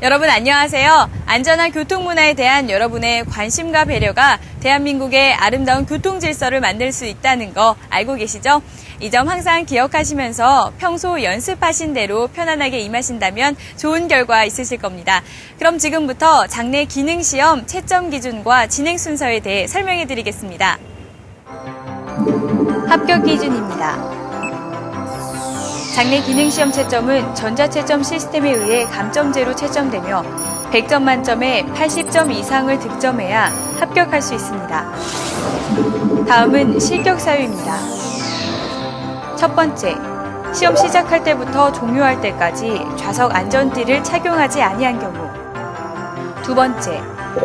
여러분 안녕하세요. 안전한 교통문화에 대한 여러분의 관심과 배려가 대한민국의 아름다운 교통 질서를 만들 수 있다는 거 알고 계시죠? 이 점 항상 기억하시면서 평소 연습하신 대로 편안하게 임하신다면 좋은 결과 있으실 겁니다. 그럼 지금부터 장내 기능시험 채점 기준과 진행 순서에 대해 설명해 드리겠습니다. 합격 기준입니다. 장내 기능시험 채점은 전자채점 시스템에 의해 감점제로 채점되며 100점 만점에 80점 이상을 득점해야 합격할 수 있습니다. 다음은 실격 사유입니다. 첫 번째, 시험 시작할 때부터 종료할 때까지 좌석 안전띠를 착용하지 아니한 경우. 두 번째,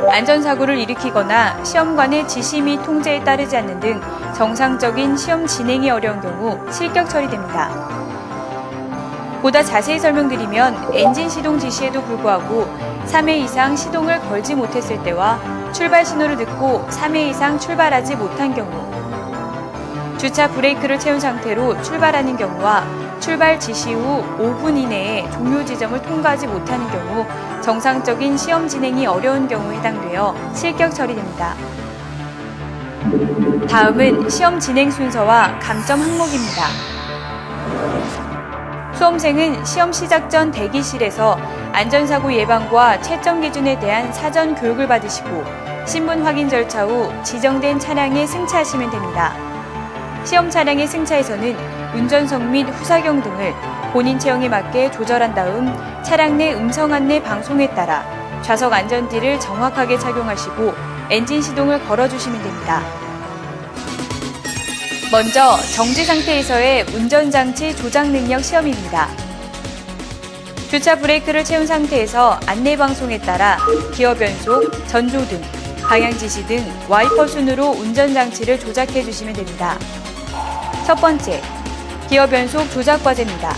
안전사고를 일으키거나 시험관의 지시 및 통제에 따르지 않는 등 정상적인 시험 진행이 어려운 경우 실격 처리됩니다. 보다 자세히 설명드리면 엔진 시동 지시에도 불구하고 3회 이상 시동을 걸지 못했을 때와 출발 신호를 듣고 3회 이상 출발하지 못한 경우, 주차 브레이크를 채운 상태로 출발하는 경우와 출발 지시 후 5분 이내에 종료 지점을 통과하지 못하는 경우 정상적인 시험 진행이 어려운 경우에 해당되어 실격 처리됩니다. 다음은 시험 진행 순서와 감점 항목입니다. 수험생은 시험 시작 전 대기실에서 안전사고 예방과 채점 기준에 대한 사전 교육을 받으시고 신분 확인 절차 후 지정된 차량에 승차하시면 됩니다. 시험 차량의 승차에서는 운전석 및 후사경 등을 본인 체형에 맞게 조절한 다음 차량 내 음성 안내 방송에 따라 좌석 안전띠를 정확하게 착용하시고 엔진 시동을 걸어주시면 됩니다. 먼저 정지 상태에서의 운전장치 조작 능력 시험입니다. 주차 브레이크를 채운 상태에서 안내방송에 따라 기어 변속, 전조등, 방향 지시 등 와이퍼 순으로 운전장치를 조작해 주시면 됩니다. 첫 번째, 기어 변속 조작 과제입니다.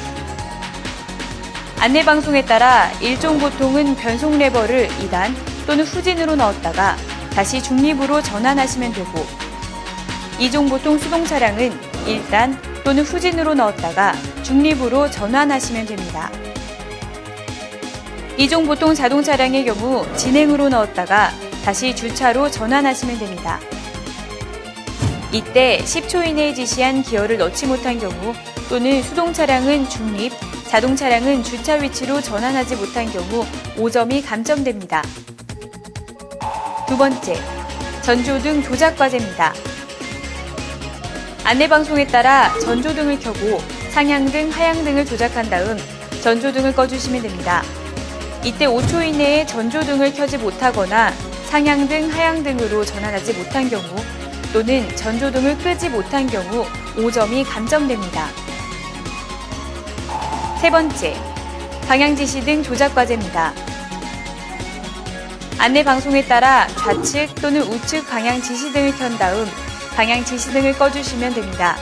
안내방송에 따라 일종 보통은 변속 레버를 2단 또는 후진으로 넣었다가 다시 중립으로 전환하시면 되고, 2종 보통 수동 차량은 1단 또는 후진으로 넣었다가 중립으로 전환하시면 됩니다. 2종 보통 자동 차량의 경우 진행으로 넣었다가 다시 주차로 전환하시면 됩니다. 이때 10초 이내에 지시한 기어를 넣지 못한 경우 또는 수동 차량은 중립, 자동 차량은 주차 위치로 전환하지 못한 경우 5점이 감점됩니다. 두 번째, 전조등 조작 과제입니다. 안내방송에 따라 전조등을 켜고 상향등, 하향등을 조작한 다음 전조등을 꺼주시면 됩니다. 이때 5초 이내에 전조등을 켜지 못하거나 상향등, 하향등으로 전환하지 못한 경우 또는 전조등을 끄지 못한 경우 5점이 감점됩니다. 세 번째, 방향지시 등 조작 과제입니다. 안내방송에 따라 좌측 또는 우측 방향 지시등을 켠 다음 방향 지시등을 꺼주시면 됩니다.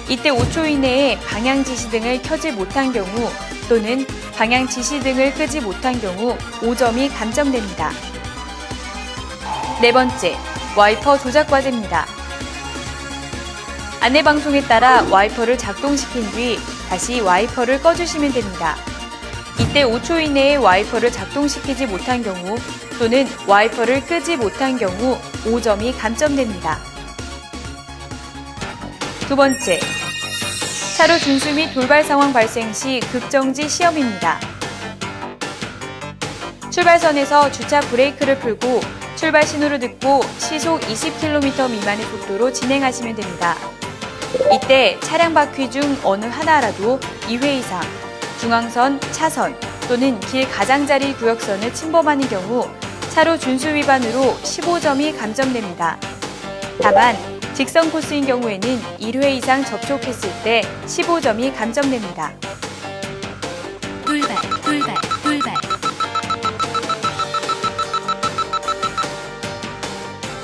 이때 5초 이내에 방향 지시등을 켜지 못한 경우 또는 방향 지시등을 끄지 못한 경우 5점이 감점됩니다. 네 번째, 와이퍼 조작 과제입니다. 안내방송에 따라 와이퍼를 작동시킨 뒤 다시 와이퍼를 꺼주시면 됩니다. 이때 5초 이내에 와이퍼를 작동시키지 못한 경우 또는 와이퍼를 끄지 못한 경우 5점이 감점됩니다. 두 번째, 차로 준수 및 돌발 상황 발생 시 급정지 시험입니다. 출발선에서 주차 브레이크를 풀고 출발 신호를 듣고 시속 20km 미만의 속도로 진행하시면 됩니다. 이때 차량 바퀴 중 어느 하나라도 2회 이상 중앙선, 차선 또는 길 가장자리 구역선을 침범하는 경우 차로 준수 위반으로 15점이 감점됩니다. 다만 직선 코스인 경우에는 1회 이상 접촉했을 때 15점이 감점됩니다. 돌발.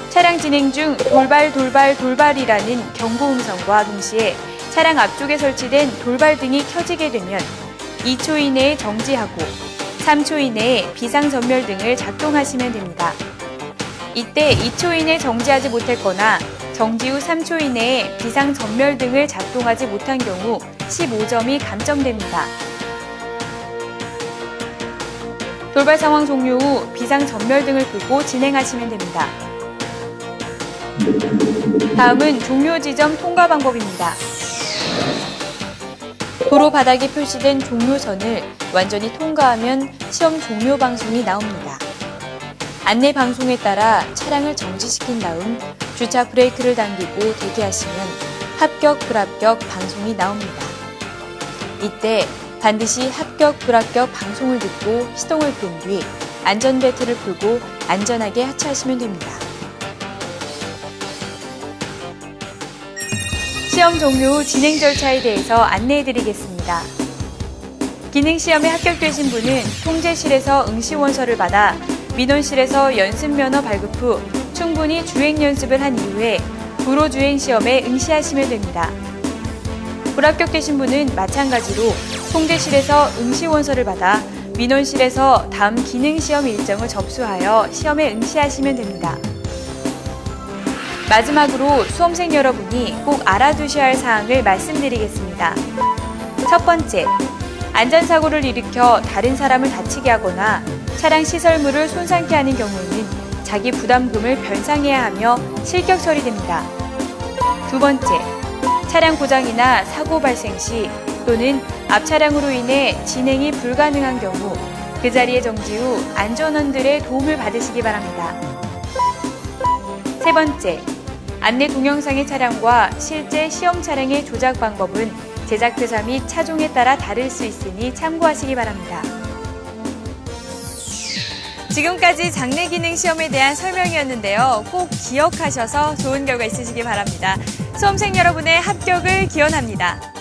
차량 진행 중 돌발이라는 경고 음성과 동시에 차량 앞쪽에 설치된 돌발등이 켜지게 되면 2초 이내에 정지하고 3초 이내에 비상전멸 등을 작동하시면 됩니다. 이때 2초 이내 정지하지 못했거나 정지 후 3초 이내에 비상전멸 등을 작동하지 못한 경우 15점이 감점됩니다. 돌발 상황 종료 후 비상전멸 등을 끄고 진행하시면 됩니다. 다음은 종료 지점 통과 방법입니다. 도로 바닥에 표시된 종료선을 완전히 통과하면 시험 종료 방송이 나옵니다. 안내 방송에 따라 차량을 정지시킨 다음 주차 브레이크를 당기고 대기하시면 합격, 불합격 방송이 나옵니다. 이때 반드시 합격, 불합격 방송을 듣고 시동을 끈 뒤 안전벨트를 풀고 안전하게 하차하시면 됩니다. 시험 종료 후 진행 절차에 대해서 안내해드리겠습니다. 기능시험에 합격되신 분은 통제실에서 응시원서를 받아 민원실에서 연습면허 발급 후 충분히 주행 연습을 한 이후에 도로주행시험에 응시하시면 됩니다. 불합격되신 분은 마찬가지로 통제실에서 응시원서를 받아 민원실에서 다음 기능시험 일정을 접수하여 시험에 응시하시면 됩니다. 마지막으로 수험생 여러분이 꼭 알아두셔야 할 사항을 말씀드리겠습니다. 첫 번째, 안전사고를 일으켜 다른 사람을 다치게 하거나 차량 시설물을 손상케 하는 경우에는 자기 부담금을 변상해야 하며 실격 처리됩니다. 두 번째, 차량 고장이나 사고 발생 시 또는 앞 차량으로 인해 진행이 불가능한 경우 그 자리에 정지 후 안전원들의 도움을 받으시기 바랍니다. 세 번째, 안내 동영상의 차량과 실제 시험 차량의 조작 방법은 제작회사 및 차종에 따라 다를 수 있으니 참고하시기 바랍니다. 지금까지 장내 기능 시험에 대한 설명이었는데요. 꼭 기억하셔서 좋은 결과 있으시기 바랍니다. 수험생 여러분의 합격을 기원합니다.